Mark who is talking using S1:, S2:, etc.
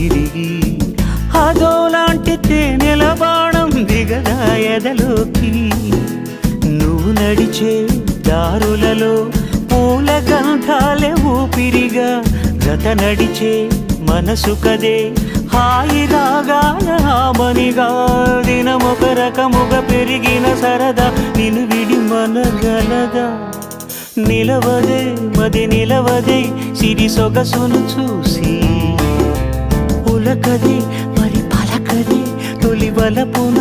S1: తిరిగి అదోలాంటి తేనెల బాణం దిగదా ఎదలోకి నువ్వు నడిచే దారులలో పూల గంధాలే ఊపిరిగా గత నడిచే మనసు కదే హాయి రాగాల హామనిగా దినమొక రకముగా పెరిగిన సరదా నిన్ను విడి మనగలదా నిలవదే మది నిలవదే సిరి సొగసును చూసి పులకదే మరి పలకదే తొలి వలపున